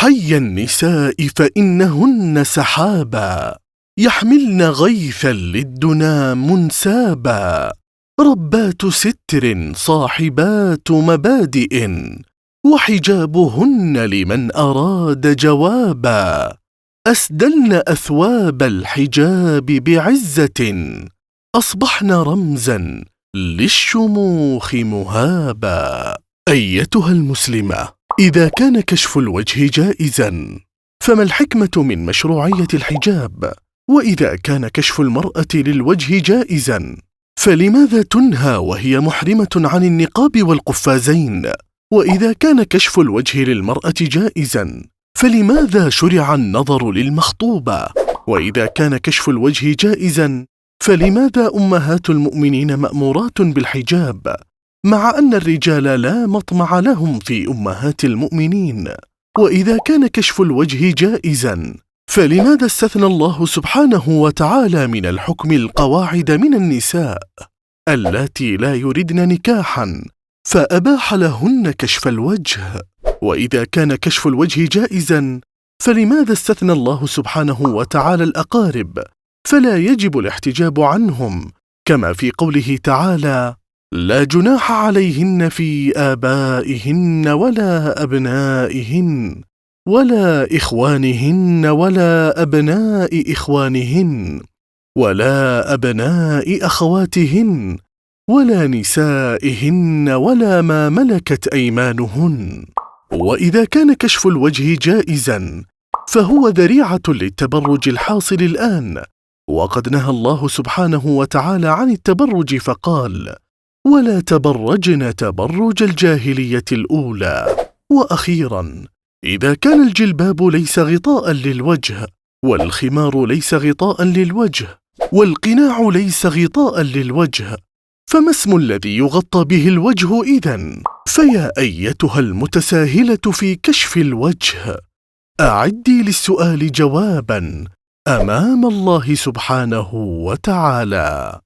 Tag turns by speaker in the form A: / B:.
A: حي النساء فإنهن سحابا يحملن غيثا للدنا منسابا ربات ستر صاحبات مبادئ وحجابهن لمن أراد جوابا أسدلن أثواب الحجاب بعزة أصبحن رمزا للشموخ مهابا. أيتها المسلمة، إذا كان كشف الوجه جائزا فما الحكمة من مشروعية الحجاب؟ وإذا كان كشف المرأة للوجه جائزا فلماذا تنهى وهي محرمة عن النقاب والقفازين؟ وإذا كان كشف الوجه للمرأة جائزا فلماذا شرع النظر للمخطوبة؟ وإذا كان كشف الوجه جائزا فلماذا أمهات المؤمنين مأمورات بالحجاب مع أن الرجال لا مطمع لهم في أمهات المؤمنين؟ وإذا كان كشف الوجه جائزا فلماذا استثنى الله سبحانه وتعالى من الحكم القواعد من النساء اللاتي لا يردن نكاحا فأباح لهن كشف الوجه؟ وإذا كان كشف الوجه جائزا فلماذا استثنى الله سبحانه وتعالى الأقارب فلا يجب الاحتجاب عنهم، كما في قوله تعالى: لا جناح عليهن في آبائهن ولا أبنائهن ولا إخوانهن ولا أبناء إخوانهن ولا أبناء أخواتهن ولا نسائهن ولا ما ملكت أيمانهن. وإذا كان كشف الوجه جائزا فهو ذريعة للتبرج الحاصل الآن، وقد نهى الله سبحانه وتعالى عن التبرج فقال: ولا تبرجن تبرج الجاهلية الأولى. وأخيرا، إذا كان الجلباب ليس غطاء للوجه، والخمار ليس غطاء للوجه، والقناع ليس غطاء للوجه، فما اسم الذي يغطى به الوجه إذن؟ فيا أيتها المتساهلة في كشف الوجه، أعدي للسؤال جوابا أمام الله سبحانه وتعالى.